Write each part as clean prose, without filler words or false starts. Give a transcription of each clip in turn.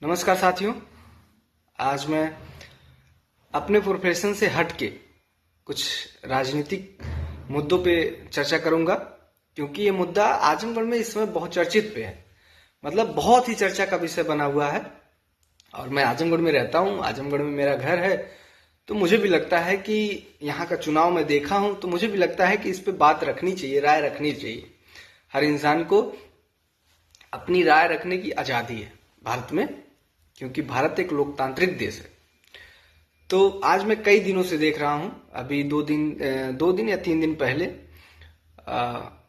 नमस्कार साथियों। आज मैं अपने प्रोफेशन से हट के कुछ राजनीतिक मुद्दों पे चर्चा करूंगा, क्योंकि ये मुद्दा आजमगढ़ में इस समय बहुत चर्चित पे है। मतलब बहुत ही चर्चा का विषय बना हुआ है। और मैं आजमगढ़ में रहता हूँ, आजमगढ़ में मेरा घर है, तो मुझे भी लगता है कि यहाँ का चुनाव मैं देखा हूँ, तो मुझे भी लगता है कि इस पे बात रखनी चाहिए, राय रखनी चाहिए। हर इंसान को अपनी राय रखने की आजादी है भारत में, क्योंकि भारत एक लोकतांत्रिक देश है। तो आज मैं कई दिनों से देख रहा हूं, अभी दो दिन या 3 दिन पहले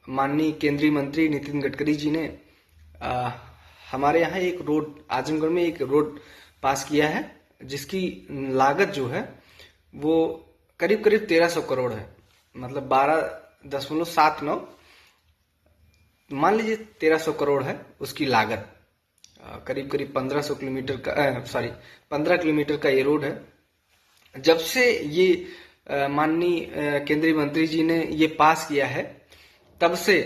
माननीय केंद्रीय मंत्री नितिन गडकरी जी ने हमारे यहाँ एक रोड, आजमगढ़ में एक रोड पास किया है, जिसकी लागत जो है वो करीब करीब 1300 करोड़ है। मतलब 12.79, मान लीजिए 1300 करोड़ है उसकी लागत। करीब करीब 1500 किलोमीटर का 15 किलोमीटर का ये रोड है। जब से ये माननीय केंद्रीय मंत्री जी ने ये पास किया है, तब से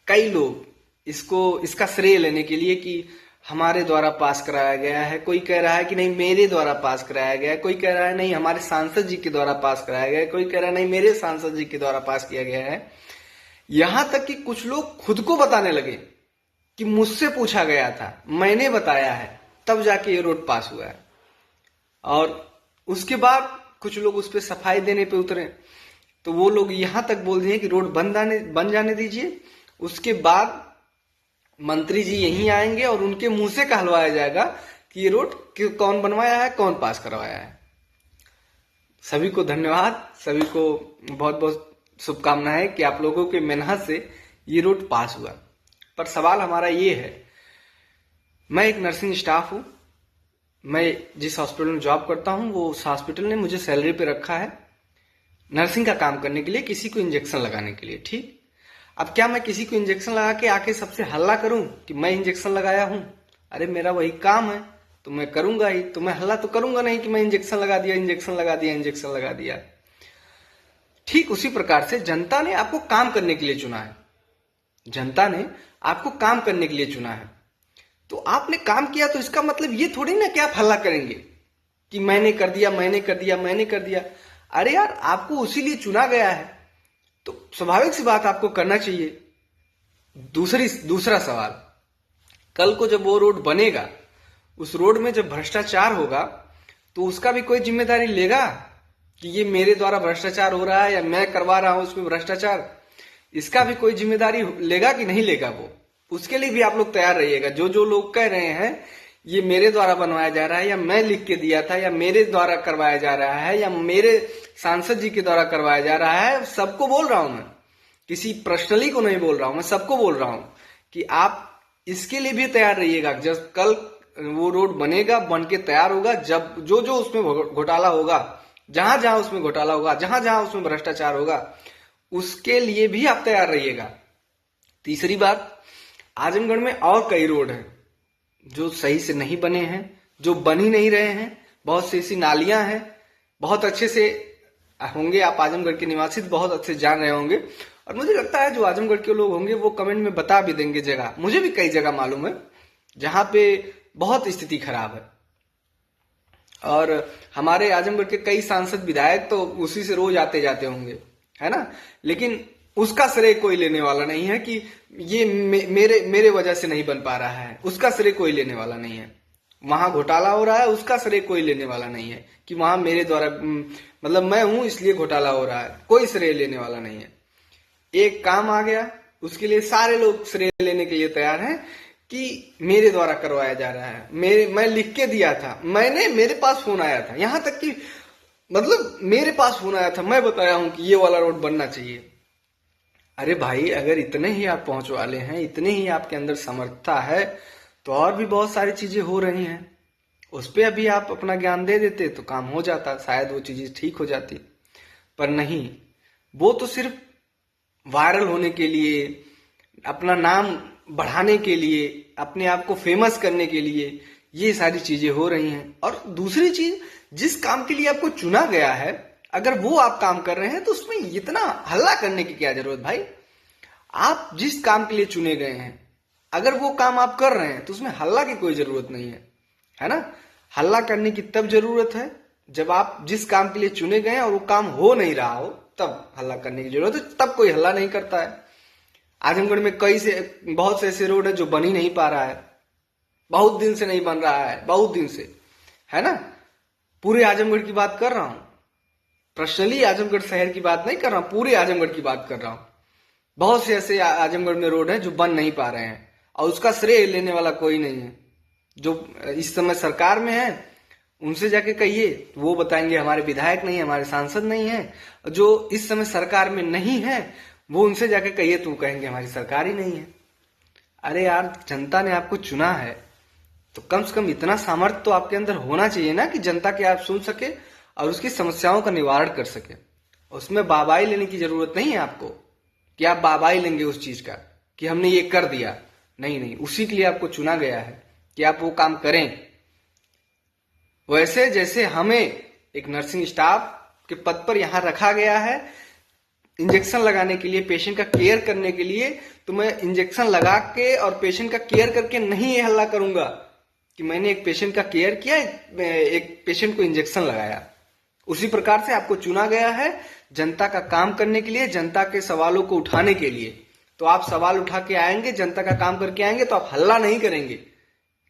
कई लोग इसका श्रेय लेने के लिए कि हमारे द्वारा पास कराया गया है, कोई कह रहा है कि नहीं मेरे द्वारा पास कराया गया है, कोई कह रहा है नहीं हमारे सांसद जी के द्वारा पास कराया गया है, कोई कह रहा है नहीं मेरे सांसद जी के द्वारा पास किया गया है। यहां तक कि कुछ लोग खुद को बताने लगे कि मुझसे पूछा गया था, मैंने बताया है, तब जाके ये रोड पास हुआ है। और उसके बाद कुछ लोग उस पर सफाई देने पे उतरे, तो वो लोग यहां तक बोल दिए कि रोड बन जाने दीजिए। उसके बाद मंत्री जी यहीं आएंगे और उनके मुंह से कहलवाया जाएगा कि ये रोड कौन बनवाया है, कौन पास करवाया है। सभी को धन्यवाद, सभी को बहुत बहुत शुभकामनाएं कि आप लोगों के मेहनत से ये रोड पास हुआ। पर सवाल हमारा ये है, मैं एक नर्सिंग स्टाफ हूं, मैं जिस हॉस्पिटल में जॉब करता हूं वो उस हॉस्पिटल ने मुझे सैलरी पे रखा है नर्सिंग का काम करने के लिए, किसी को इंजेक्शन लगाने के लिए। ठीक, अब क्या मैं किसी को इंजेक्शन लगा के आके सबसे हल्ला करूं कि मैं इंजेक्शन लगाया हूं? अरे मेरा वही काम है तो मैं करूंगा ही, तो मैं हल्ला तो करूंगा नहीं कि मैं इंजेक्शन लगा दिया, इंजेक्शन लगा दिया, इंजेक्शन लगा दिया। ठीक उसी प्रकार से जनता ने आपको काम करने के लिए चुना है, जनता ने आपको काम करने के लिए चुना है। तो आपने काम किया, तो इसका मतलब ये थोड़ी ना कि आप हल्ला करेंगे कि मैंने कर दिया, मैंने कर दिया, मैंने कर दिया। अरे यार, आपको उसी लिए चुना गया है, तो स्वाभाविक सी बात आपको करना चाहिए। दूसरा सवाल, कल को जब वो रोड बनेगा, उस रोड में जब भ्रष्टाचार होगा, तो उसका भी कोई जिम्मेदारी लेगा कि ये मेरे द्वारा भ्रष्टाचार हो रहा है या मैं करवा रहा हूं उसमें भ्रष्टाचार? इसका भी कोई जिम्मेदारी लेगा कि नहीं लेगा? वो उसके लिए भी आप लोग तैयार रहिएगा। जो लोग कह रहे हैं ये मेरे द्वारा बनवाया जा रहा है, या मैं लिख के दिया था, या मेरे द्वारा करवाया जा रहा है, या मेरे सांसद जी के द्वारा करवाया जा रहा है, सबको बोल रहा हूं मैं, किसी पर्सनली को नहीं बोल रहा हूं, मैं सबको बोल रहा हूं कि आप इसके लिए भी तैयार रहिएगा। जब कल वो रोड बनेगा, बन के तैयार होगा, जब जो उसमें घोटाला होगा, जहां जहां उसमें घोटाला होगा, जहां जहां उसमें भ्रष्टाचार होगा, उसके लिए भी आप तैयार रहिएगा। तीसरी बात, आजमगढ़ में और कई रोड हैं जो सही से नहीं बने हैं, जो बन ही नहीं रहे हैं। बहुत सी ऐसी नालियां हैं, बहुत अच्छे से होंगे, आप आजमगढ़ के निवासी बहुत अच्छे जान रहे होंगे, और मुझे लगता है जो आजमगढ़ के लोग होंगे वो कमेंट में बता भी देंगे जगह। मुझे भी कई जगह मालूम है जहां पे बहुत स्थिति खराब है, और हमारे आजमगढ़ के कई सांसद विधायक तो उसी से रोज आते जाते होंगे, है ना। लेकिन उसका श्रेय कोई लेने वाला नहीं है कि ये मेरे वजह से नहीं बन पा रहा है, उसका श्रेय कोई लेने वाला नहीं है। वहां घोटाला हो रहा है, उसका श्रेय कोई लेने वाला नहीं है कि वहां मेरे द्वारा, मतलब मैं हूं इसलिए घोटाला हो रहा है, कोई श्रेय लेने वाला नहीं है। एक काम आ गया, उसके लिए सारे लोग श्रेय लेने के लिए तैयार हैं कि मेरे द्वारा करवाया जा रहा है, मैं लिख के दिया था, मेरे पास फोन आया था, यहां तक कि मतलब मेरे पास फोन आया था, मैं बताया हूं कि ये वाला रोड बनना चाहिए। अरे भाई, अगर इतने ही आप पहुंच वाले हैं, इतने ही आपके अंदर समर्थता है, तो और भी बहुत सारी चीजें हो रही हैं, उस पर अभी आप अपना ज्ञान दे देते तो काम हो जाता, शायद वो चीजें ठीक हो जाती। पर नहीं, वो तो सिर्फ वायरल होने के लिए, अपना नाम बढ़ाने के लिए, अपने आप को फेमस करने के लिए ये सारी चीजें हो रही हैं। और दूसरी चीज, जिस काम के लिए आपको चुना गया है, अगर वो आप काम कर रहे हैं तो उसमें इतना हल्ला करने की क्या जरूरत भाई? आप जिस काम के लिए चुने गए हैं अगर वो काम आप कर रहे हैं तो उसमें हल्ला की कोई जरूरत नहीं है ना। हल्ला करने की तब जरूरत है जब आप जिस काम के लिए चुने गए हैं और वो काम हो नहीं रहा हो, तब हल्ला करने की जरूरत है। तब कोई हल्ला नहीं करता है। आजमगढ़ में बहुत से ऐसे रोड है जो बन ही नहीं पा रहा है, बहुत दिन से नहीं बन रहा है, बहुत दिन से, है ना। पूरे आजमगढ़ की बात कर रहा हूं, पर्सनली आजमगढ़ शहर की बात नहीं कर रहा हूं, पूरे आजमगढ़ की बात कर रहा हूं। बहुत से ऐसे आजमगढ़ में रोड है जो बन नहीं पा रहे हैं और उसका श्रेय लेने वाला कोई नहीं है। जो इस समय सरकार में है उनसे जाके कहिए, वो बताएंगे हमारे विधायक नहीं है, हमारे सांसद नहीं है। जो इस समय सरकार में नहीं है वो उनसे जाके कहिए तो कहेंगे हमारी सरकार ही नहीं है। अरे यार, जनता ने आपको चुना है तो कम से कम इतना सामर्थ्य तो आपके अंदर होना चाहिए ना कि जनता की आप सुन सके और उसकी समस्याओं का निवारण कर सके। उसमें बाबाई लेने की जरूरत नहीं है आपको कि आप बाबाई लेंगे उस चीज का कि हमने ये कर दिया। नहीं नहीं, उसी के लिए आपको चुना गया है कि आप वो काम करें। वैसे जैसे हमें एक नर्सिंग स्टाफ के पद पर यहां रखा गया है इंजेक्शन लगाने के लिए, पेशेंट का केयर करने के लिए, तो मैं इंजेक्शन लगा के और पेशेंट का केयर करके नहीं ये हल्ला करूंगा कि मैंने एक पेशेंट का केयर किया, एक पेशेंट को इंजेक्शन लगाया। उसी प्रकार से आपको चुना गया है जनता का काम करने के लिए, जनता के सवालों को उठाने के लिए। तो आप सवाल उठा के आएंगे, जनता का काम करके आएंगे, तो आप हल्ला नहीं करेंगे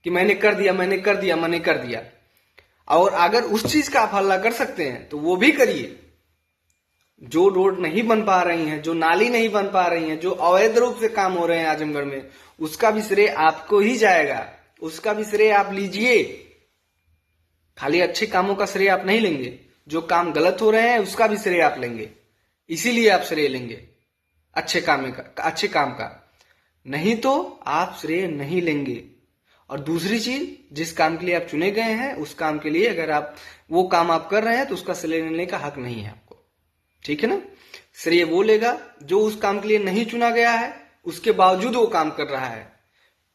कि मैंने कर दिया, मैंने कर दिया, मैंने कर दिया। और अगर उस चीज का आप हल्ला कर सकते हैं तो वो भी करिए। जो रोड नहीं बन पा रही हैं, जो नाली नहीं बन पा रही हैं, जो अवैध रूप से काम हो रहे हैं आजमगढ़ में, उसका भी श्रेय आपको ही जाएगा, उसका भी श्रेय आप लीजिए। खाली अच्छे कामों का श्रेय आप नहीं लेंगे, जो काम गलत हो रहे हैं उसका भी श्रेय आप लेंगे। इसीलिए आप श्रेय लेंगे अच्छे काम का, नहीं तो आप श्रेय नहीं लेंगे। और दूसरी चीज, जिस काम के लिए आप चुने गए हैं उस काम के लिए अगर आप वो काम आप कर रहे हैं तो उसका श्रेय लेने का हक नहीं है आपको, ठीक है ना। श्रेय वो लेगा जो उस काम के लिए नहीं चुना गया है, उसके बावजूद वो काम कर रहा है,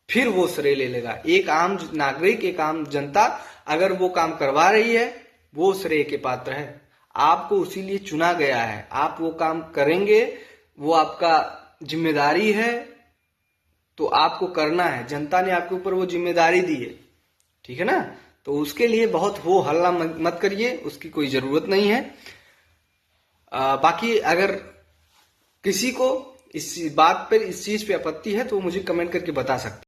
फिर वो श्रेय ले लेगा। एक आम नागरिक, एक आम जनता अगर वो काम करवा रही है वो श्रेय के पात्र है। आपको उसीलिए चुना गया है, आप वो काम करेंगे, वो आपका जिम्मेदारी है, तो आपको करना है। जनता ने आपके ऊपर वो जिम्मेदारी दी है, ठीक है ना। तो उसके लिए बहुत हो हल्ला मत करिए, उसकी कोई जरूरत नहीं है। बाकी अगर किसी को इस बात पर, इस चीज पे आपत्ति है तो मुझे कमेंट करके बता सकते हैं।